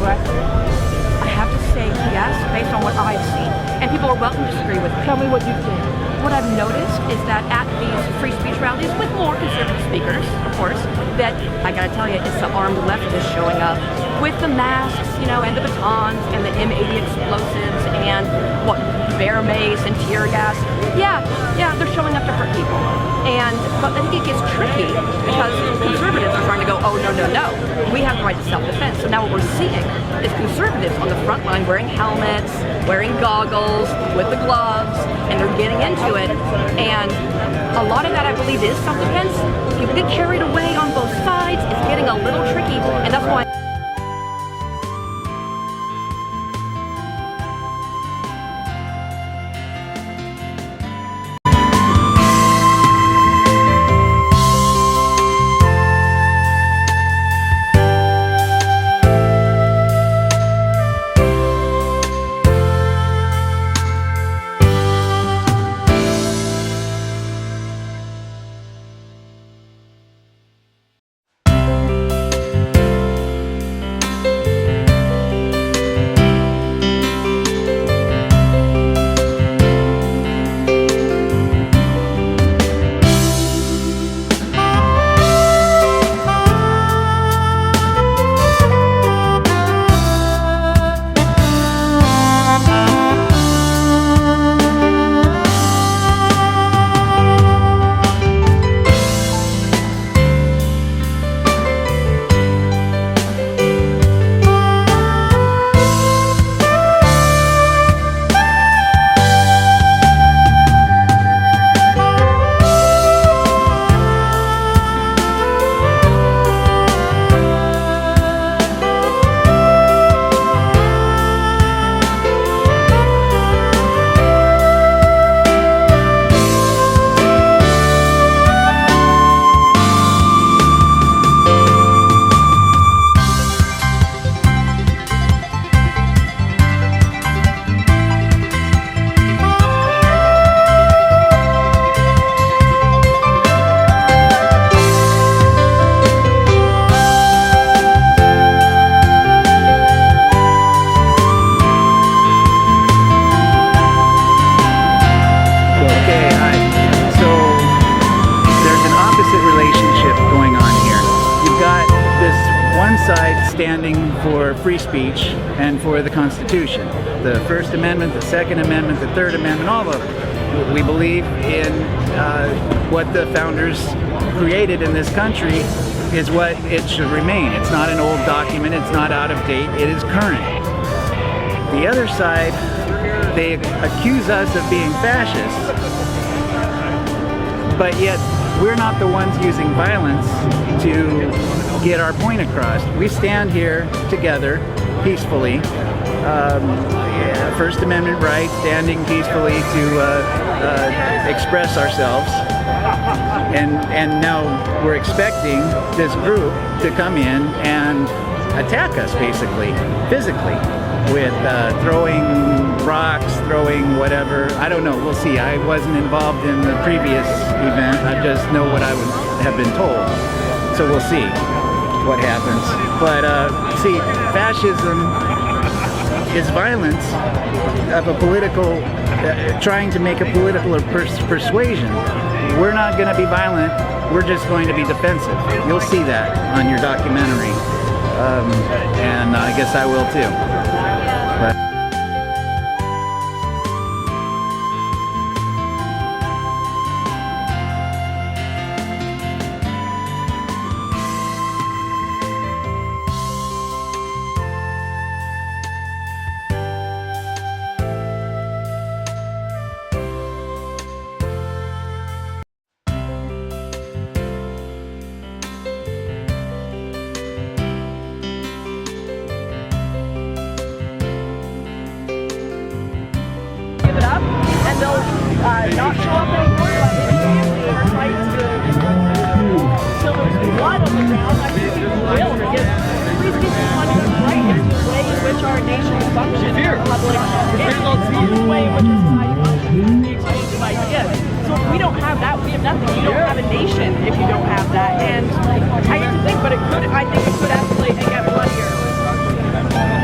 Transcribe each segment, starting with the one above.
aggressive? I have to say yes, based on what I've seen. And people are welcome to disagree with me. Tell me what you think. What I've noticed is that at these free speech rallies, with more conservative speakers, of course, that, I gotta tell you, it's the armed leftists showing up with the masks, you know, and the batons, and the M80 explosives, and what, bear mace and tear gas. Yeah, they're showing up to hurt people. But I think it gets tricky because conservatives are trying to go, oh, no, we have the right to self-defense. So now what we're seeing is conservatives on the front line wearing helmets, wearing goggles, with the gloves, and they're getting into it. And a lot of that, I believe, is self-defense. People get carried away on both sides. It's getting a little tricky, and that's why standing for free speech and for the Constitution. The First Amendment, the Second Amendment, the Third Amendment, all of them. We believe in what the founders created in this country is what it should remain. It's not an old document, it's not out of date, it is current. The other side, they accuse us of being fascists, but yet we're not the ones using violence to get our point across. We stand here together peacefully, First Amendment right, standing peacefully to express ourselves. And now we're expecting this group to come in and attack us, basically, physically, with throwing rocks, throwing whatever. I don't know, we'll see. I wasn't involved in the previous event. I just know what I would have been told. So we'll see what happens. But see, fascism is violence of a political, trying to make a political persuasion. We're not going to be violent, we're just going to be defensive. You'll see that on your documentary. And I guess I will too. But and they'll not show up anymore, but fight till there's blood on the ground. I think people will, because free speech is fundamental right. It's the way in which our nation functions. It's the way in which our society functions, the exchange of ideas. So if we don't have that, we have nothing. You don't have a nation if you don't have that. And I hate to think, but I think it could escalate and get bloodier.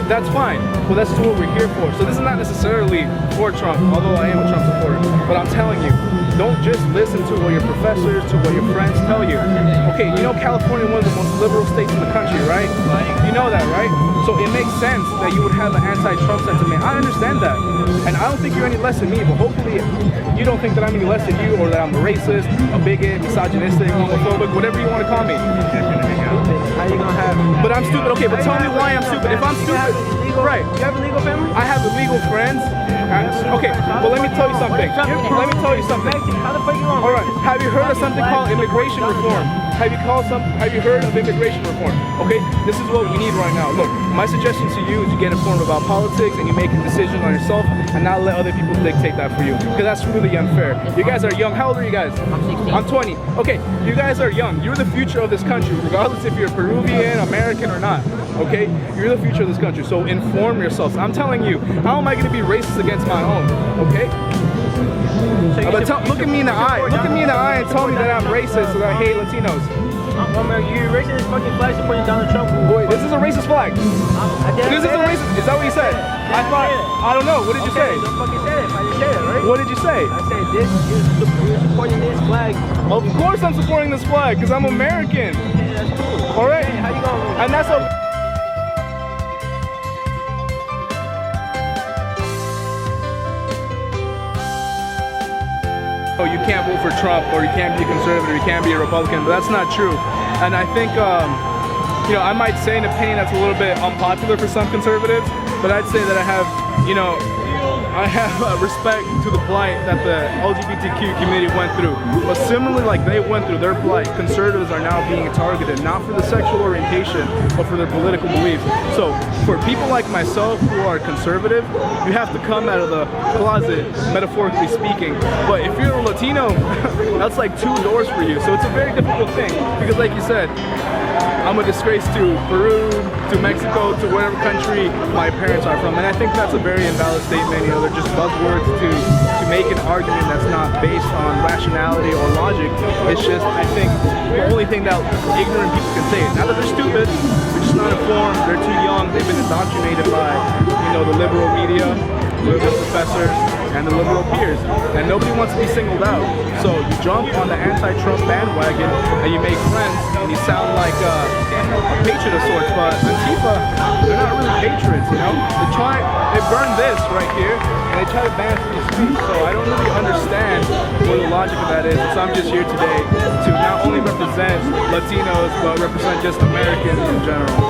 that's fine. Well, that's what we're here for. So this is not necessarily for Trump, although I am a Trump supporter. But I'm telling you, don't just listen to what your professors, to what your friends tell you. Okay, you know California is one of the most liberal states in the country, right? You know that, right? So it makes sense that you would have an anti-Trump sentiment. I understand that. And I don't think you're any less than me, but hopefully you don't think that I'm any less than you, or that I'm a racist, a bigot, misogynistic, homophobic, whatever you want to call me. How you gonna have? But I'm stupid. Okay, but tell me why I'm stupid. If I'm stupid, right? You have a legal family? I have illegal friends. Okay, well let me tell you something. Let me tell you something. How the fuck you on? All right. Have you heard of something called immigration reform? Have you heard of immigration reform? Okay, this is what we need right now. Look, my suggestion to you is you get informed about politics and you make a decision on yourself and not let other people dictate that for you, because that's really unfair. You guys are young. How old are you guys? I'm 16. I'm 20. Okay, you guys are young. You're the future of this country, regardless if you're Peruvian, American, or not. Okay, you're the future of this country. So inform yourselves. I'm telling you, how am I going to be racist against my own? Okay. But look at me in the eye. Look at me in the eye and tell me that I'm racist or that I hate Latinos. You racist this fucking flag supporting Donald Trump. Wait, this is a racist flag. This is a racist. Is that what you said? I don't know. What did you say? Don't fucking say it. I just said it, right? What did you say? I said this. You're supporting this flag. Of course I'm supporting this flag because I'm American. Yeah, that's cool. All right. Hey, how you going? And that's okay. Oh, you can't vote for Trump, or you can't be a conservative, or you can't be a Republican, but that's not true. And I think, you know, I might say an opinion that's a little bit unpopular for some conservatives, but I'd say that I have, you know, respect to the plight that the LGBTQ community went through. But similarly, like they went through their plight, conservatives are now being targeted, not for the sexual orientation, but for their political beliefs. So for people like myself who are conservative, you have to come out of the closet, metaphorically speaking. But if you're a Latino, that's like 2 doors for you. So it's a very difficult thing, because like you said, I'm a disgrace to Peru, to Mexico, to whatever country my parents are from. And I think that's a very invalid statement. You know, they're just buzzwords to make an argument that's not based on rationality or logic. It's just, I think, the only thing that ignorant people can say. Not that they're stupid, they're just not informed, they're too young, they've been indoctrinated by, you know, the liberal media, liberal professors, and the liberal peers, and nobody wants to be singled out. So you jump on the anti-Trump bandwagon and you make friends, and you sound like a patriot of sorts. But Antifa, they're not really patriots, you know. They burn this right here, and they try to ban free speech. So I don't really understand what the logic of that is. And so I'm just here today to not only represent Latinos, but represent just Americans in general.